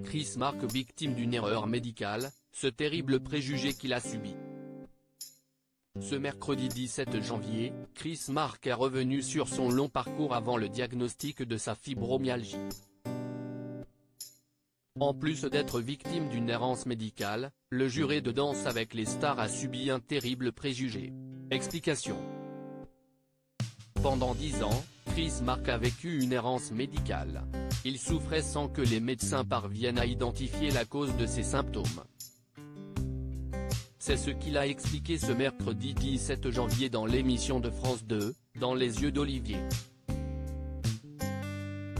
Chris Mark victime d'une erreur médicale, ce terrible préjugé qu'il a subi. Ce mercredi 17 janvier, Chris Mark est revenu sur son long parcours avant le diagnostic de sa fibromyalgie. En plus d'être victime d'une errance médicale, le juré de Danse avec les stars a subi un terrible préjugé. Explication. Pendant 10 ans, Chris Mark a vécu une errance médicale. Il souffrait sans que les médecins parviennent à identifier la cause de ses symptômes. C'est ce qu'il a expliqué ce mercredi 17 janvier dans l'émission de France 2, Dans les yeux d'Olivier.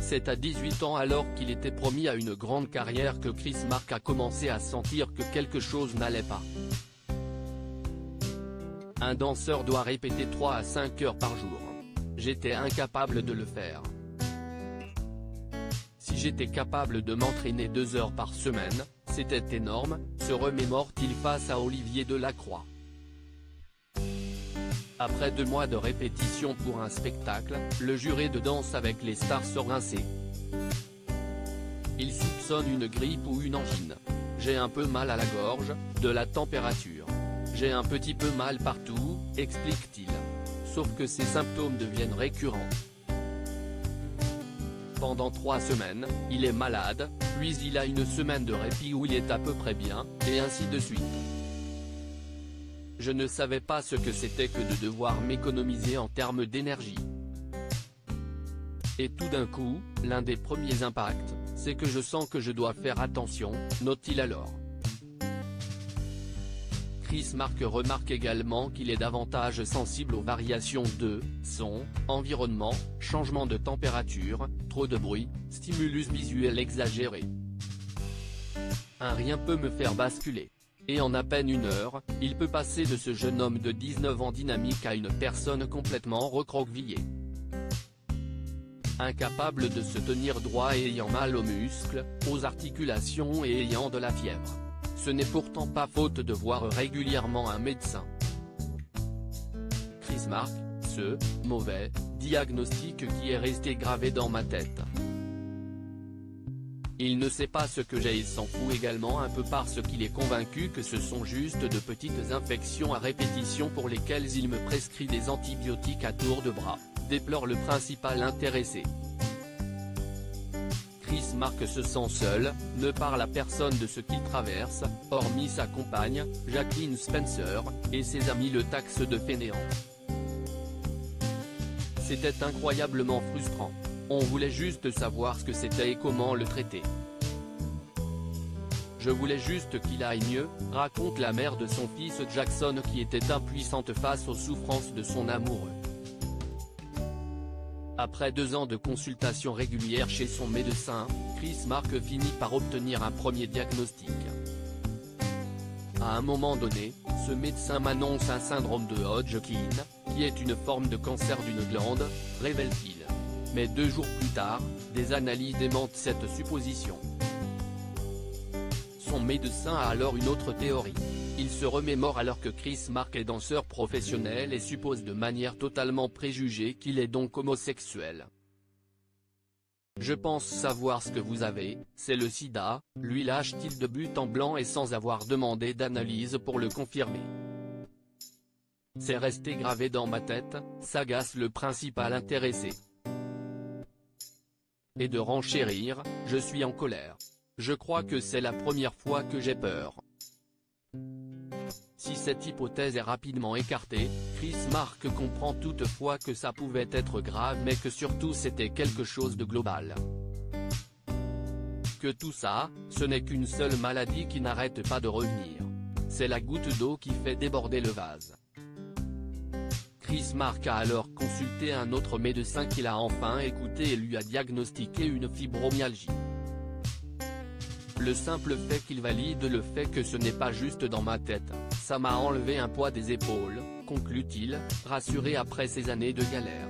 C'est à 18 ans alors qu'il était promis à une grande carrière que Chris Mark a commencé à sentir que quelque chose n'allait pas. Un danseur doit répéter 3 à 5 heures par jour. J'étais incapable de le faire. Si j'étais capable de m'entraîner 2 heures par semaine, c'était énorme, se remémore-t-il face à Olivier Delacroix. Après 2 mois de répétition pour un spectacle, le juré de Danse avec les stars sort rincé. Il soupçonne une grippe ou une angine. J'ai un peu mal à la gorge, de la température. J'ai un petit peu mal partout, explique-t-il. Sauf que ces symptômes deviennent récurrents. Pendant 3 semaines, il est malade, puis il a une semaine de répit où il est à peu près bien, et ainsi de suite. Je ne savais pas ce que c'était que de devoir m'économiser en termes d'énergie. Et tout d'un coup, l'un des premiers impacts, c'est que je sens que je dois faire attention, note-t-il alors. Chris Mark remarque également qu'il est davantage sensible aux variations de son environnement, changement de température, trop de bruit, stimulus visuel exagéré. Un rien peut me faire basculer. Et en à peine 1 heure, il peut passer de ce jeune homme de 19 ans dynamique à une personne complètement recroquevillée. Incapable de se tenir droit et ayant mal aux muscles, aux articulations et ayant de la fièvre. Ce n'est pourtant pas faute de voir régulièrement un médecin. Chris Mark, ce mauvais diagnostic qui est resté gravé dans ma tête. Il ne sait pas ce que j'ai, il s'en fout également un peu parce qu'il est convaincu que ce sont juste de petites infections à répétition pour lesquelles il me prescrit des antibiotiques à tour de bras, déplore le principal intéressé. Chris Mark se sent seul, ne parle à personne de ce qu'il traverse, hormis sa compagne, Jacqueline Spencer, et ses amis le taxent de fainéant. C'était incroyablement frustrant. On voulait juste savoir ce que c'était et comment le traiter. Je voulais juste qu'il aille mieux, raconte la mère de son fils Jackson qui était impuissante face aux souffrances de son amoureux. Après 2 ans de consultations régulières chez son médecin, Chris Mark finit par obtenir un premier diagnostic. À un moment donné, ce médecin m'annonce un syndrome de Hodgkin, qui est une forme de cancer d'une glande, révèle-t-il. Mais 2 jours plus tard, des analyses démentent cette supposition. Son médecin a alors une autre théorie. Il se remémore alors que Chris Mark est danseur professionnel et suppose de manière totalement préjugée qu'il est donc homosexuel. Je pense savoir ce que vous avez, c'est le sida, lui lâche-t-il de but en blanc et sans avoir demandé d'analyse pour le confirmer. C'est resté gravé dans ma tête, s'agace le principal intéressé. Et de renchérir, je suis en colère. Je crois que c'est la première fois que j'ai peur. Si cette hypothèse est rapidement écartée, Chris Mark comprend toutefois que ça pouvait être grave mais que surtout c'était quelque chose de global. Que tout ça, ce n'est qu'une seule maladie qui n'arrête pas de revenir. C'est la goutte d'eau qui fait déborder le vase. Chris Mark a alors consulté un autre médecin qu'il a enfin écouté et lui a diagnostiqué une fibromyalgie. Le simple fait qu'il valide le fait que ce n'est pas juste dans ma tête, ça m'a enlevé un poids des épaules, conclut-il, rassuré après ces années de galère.